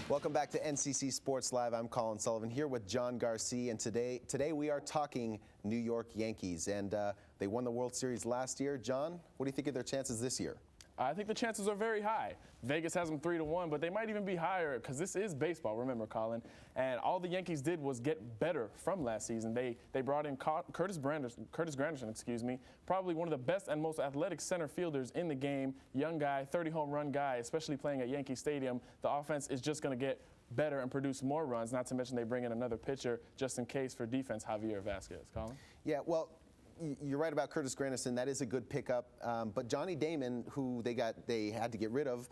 Welcome back to NCC Sports Live. I'm Collin Sullivan here with John Garcia, and today we are talking New York Yankees, and they won the World Series last year. John, what do you think of their chances this year? I think the chances are very high. Vegas has them 3-1, but they might even be higher because this is baseball, remember, Collin. And all the Yankees did was get better from last season. They brought in Curtis Granderson, probably one of the best and most athletic center fielders in the game. Young guy, 30 home run guy, especially playing at Yankee Stadium. The offense is just going to get better and produce more runs, not to mention they bring in another pitcher just in case for defense, Javier Vasquez. Collin? Yeah, well, you're right about Curtis Granderson. That is a good pickup. But Johnny Damon, who they had to get rid of,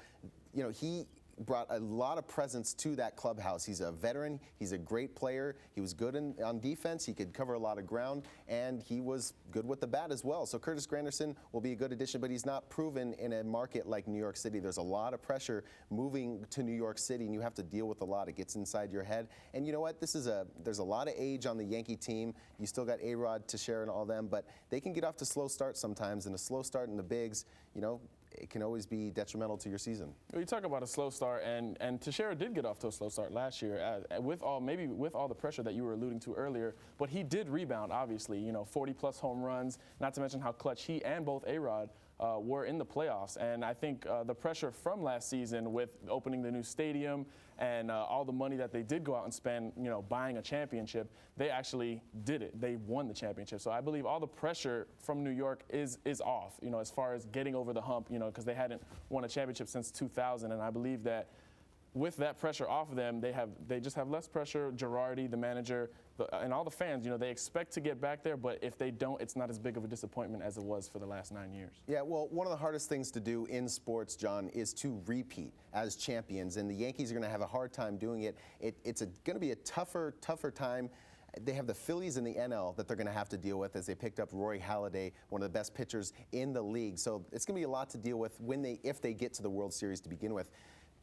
he brought a lot of presence to that clubhouse. He's a veteran. He's a great player. He was good on defense. He could cover a lot of ground, and he was good with the bat as well. So Curtis Granderson will be a good addition, but he's not proven in a market like New York City. There's a lot of pressure moving to New York City, and you have to deal with a lot. It gets inside your head. And you know what? There's a lot of age on the Yankee team. You still got A-Rod, Teixeira, and all them, but they can get off to slow starts sometimes, and a slow start in the bigs, it can always be detrimental to your season. Well, you talk about a slow start, and Teixeira did get off to a slow start last year, with all the pressure that you were alluding to earlier. But he did rebound, obviously. 40-plus home runs. Not to mention how clutch he and both A-Rod were in the playoffs. And I think the pressure from last season with opening the new stadium and all the money that they did go out and spend, buying a championship, they actually did it. They won the championship. So I believe all the pressure from New York is off, as far as getting over the hump, because they hadn't won a championship since 2000. And I believe that with that pressure off of them, they just have less pressure. Girardi, the manager, and all the fans, they expect to get back there, but if they don't, it's not as big of a disappointment as it was for the last 9 years. Yeah, well, one of the hardest things to do in sports, John, is to repeat as champions, and the Yankees are going to have a hard time doing it. It's going to be a tougher time. They have the Phillies and the NL that they're going to have to deal with, as they picked up Roy Halladay, one of the best pitchers in the league. So it's going to be a lot to deal with if they get to the World Series to begin with.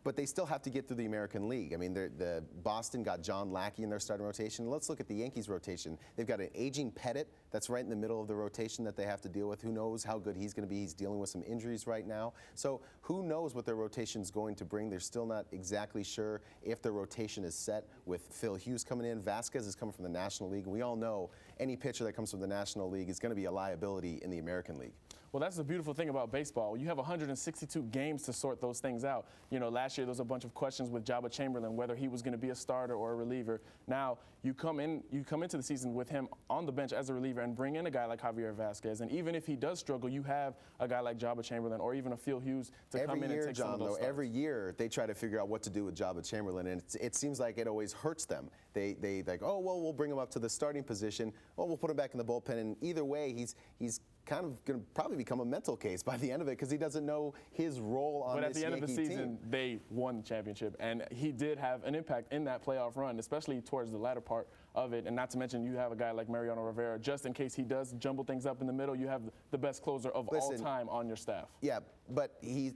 But they still have to get through the American League. I mean, the Boston got John Lackey in their starting rotation. Let's look at the Yankees rotation. They've got an aging Pettit that's right in the middle of the rotation that they have to deal with. Who knows how good he's going to be? He's dealing with some injuries right now. So who knows what their rotation's going to bring? They're still not exactly sure if their rotation is set with Phil Hughes coming in. Vasquez is coming from the National League. We all know any pitcher that comes from the National League is going to be a liability in the American League. Well, that's the beautiful thing about baseball. You have 162 games to sort those things out. Last year there was a bunch of questions with Jabba Chamberlain, whether he was going to be a starter or a reliever. Now, you come into the season with him on the bench as a reliever and bring in a guy like Javier Vasquez. And even if he does struggle, you have a guy like Jabba Chamberlain or even a Phil Hughes to come in and take some of those starts. Every year they try to figure out what to do with Jabba Chamberlain, and it seems like it always hurts them. They like, oh, well, we'll bring him up to the starting position. Oh, we'll put him back in the bullpen. And either way, he's kind of going to probably become a mental case by the end of it, because he doesn't know his role on this Yankee team. But at the end of the season, they won the championship, and he did have an impact in that playoff run, especially towards the latter part of it. And not to mention, you have a guy like Mariano Rivera. Just in case he does jumble things up in the middle, you have the best closer of all time on your staff. Yeah, but he's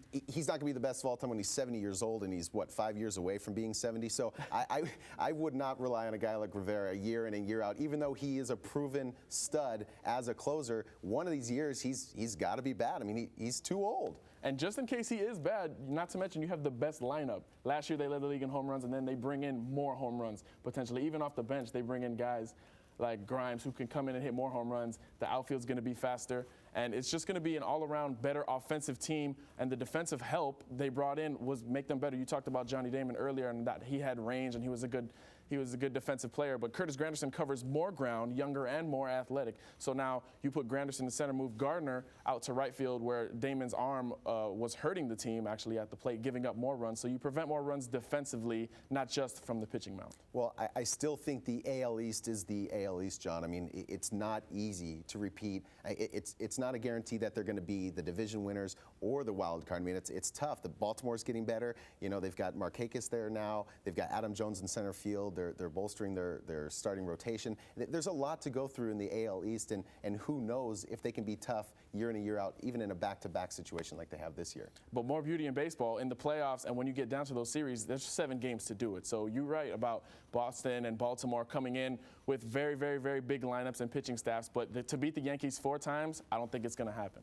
not going to be the best of all time when he's 70 years old, and he's, 5 years away from being 70? So I would not rely on a guy like Rivera year in and year out, even though he is a proven stud as a closer. One of these years, he's got to be bad. I mean, he's too old. And just in case he is bad, not to mention you have the best lineup. Last year they led the league in home runs, and then they bring in more home runs, potentially. Even off the bench, they bring in guys like Grimes who can come in and hit more home runs. The outfield's going to be faster. And it's just going to be an all-around better offensive team. And the defensive help they brought in was make them better. You talked about Johnny Damon earlier and that he had range and he was a good defensive player. But Curtis Granderson covers more ground, younger and more athletic. So now you put Granderson in center, move Gardner out to right field where Damon's arm was hurting the team actually at the plate, giving up more runs. So you prevent more runs defensively, not just from the pitching mound. Well, I still think the AL East is the AL East, John. I mean, it's not easy to repeat. It's not a guarantee that they're going to be the division winners or the wild card. I mean, it's tough. The Baltimore's getting better. They've got Markakis there now. They've got Adam Jones in center field. They're bolstering their starting rotation. There's a lot to go through in the AL East, and who knows if they can be tough year in and year out, even in a back-to-back situation like they have this year. But more beauty in baseball in the playoffs, and when you get down to those series, there's 7 games to do it. So you're right about Boston and Baltimore coming in with very, very, very big lineups and pitching staffs. But to beat the Yankees 4 times, I don't think it's going to happen.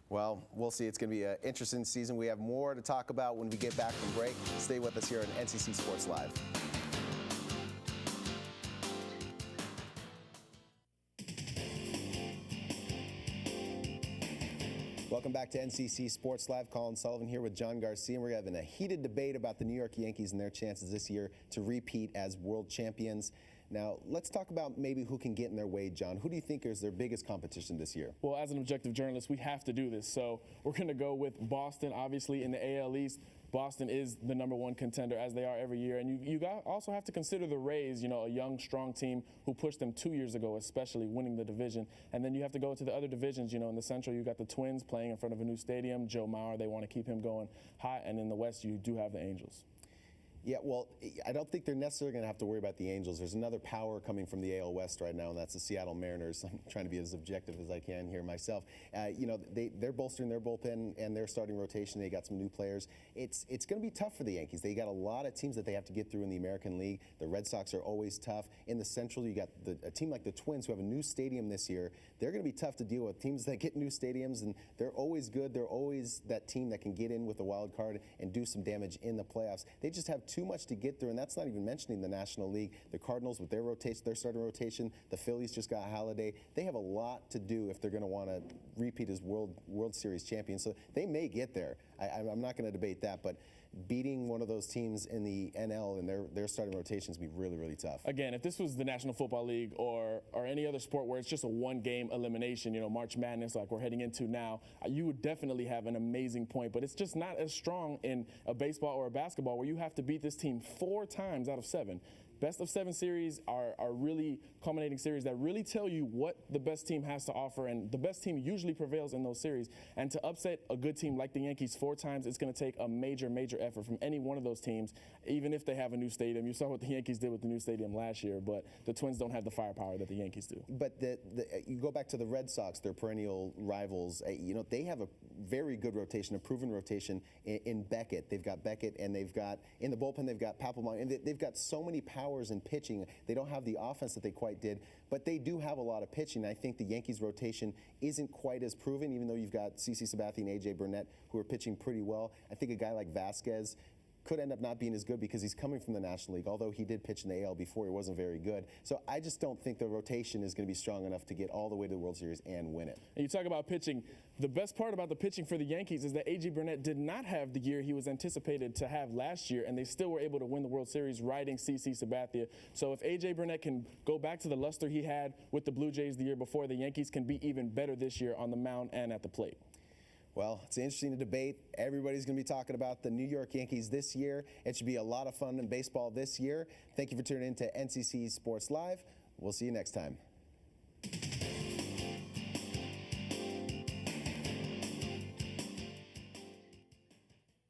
Well, we'll see. It's going to be an interesting season. We have more to talk about when we get back from break. Stay with us here on NCC Sports Live. Welcome back to NCC Sports Live. Collin, Sullivan here with John Garcia, and we're having a heated debate about the New York Yankees and their chances this year to repeat as world champions. Now, let's talk about maybe who can get in their way, John. Who do you think is their biggest competition this year? Well, as an objective journalist, we have to do this. So we're going to go with Boston, obviously, in the AL East. Boston is the #1 contender, as they are every year. And you also have to consider the Rays, a young, strong team who pushed them 2 years ago, especially winning the division. And then you have to go to the other divisions. In the Central, you got the Twins playing in front of a new stadium. Joe Mauer, they want to keep him going hot. And in the West, you do have the Angels. Yeah, well, I don't think they're necessarily going to have to worry about the Angels. There's another power coming from the AL West right now, and that's the Seattle Mariners. I'm trying to be as objective as I can here myself. They're bolstering their bullpen and their starting rotation. They got some new players. It's going to be tough for the Yankees. They got a lot of teams that they have to get through in the American League. The Red Sox are always tough. In the Central, you got a team like the Twins who have a new stadium this year. They're going to be tough to deal with. Teams that get new stadiums, and they're always good. They're always that team that can get in with a wild card and do some damage in the playoffs. They just have too much to get through. And that's not even mentioning the National League. The Cardinals with their rotation, their starting rotation. The Phillies just got Halladay. They have a lot to do if they're going to want to repeat as World Series champions. So they may get there. I'm not going to debate that, but beating one of those teams in the NL and their starting rotations would be really, really tough. Again, if this was the National Football League or any other sport where it's just a one-game elimination, March Madness like we're heading into now, you would definitely have an amazing point. But it's just not as strong in a baseball or a basketball where you have to beat this team 4 times out of 7. Best of 7 series are really culminating series that really tell you what the best team has to offer, and the best team usually prevails in those series. And to upset a good team like the Yankees 4 times, it's going to take a major, major effort from any one of those teams, even if they have a new stadium. You saw what the Yankees did with the new stadium last year, but the Twins don't have the firepower that the Yankees do. But you go back to the Red Sox, their perennial rivals. They have a very good rotation, a proven rotation in Beckett. They've got Beckett, and they've got in the bullpen they've got Papelbon, and they've got so many powers in pitching. They don't have the offense that they quite did, but they do have a lot of pitching. I think the Yankees rotation isn't quite as proven, even though you've got CC Sabathia and AJ Burnett who are pitching pretty well. I think a guy like Vasquez could end up not being as good because he's coming from the National League, although he did pitch in the AL before. He wasn't very good. So I just don't think the rotation is going to be strong enough to get all the way to the World Series and win it. And you talk about pitching. The best part about the pitching for the Yankees is that A.J. Burnett did not have the year he was anticipated to have last year, and they still were able to win the World Series riding CC Sabathia. So if A.J. Burnett can go back to the luster he had with the Blue Jays the year before, the Yankees can be even better this year on the mound and at the plate. Well, it's interesting to debate. Everybody's going to be talking about the New York Yankees this year. It should be a lot of fun in baseball this year. Thank you for tuning in to NCC Sports Live. We'll see you next time.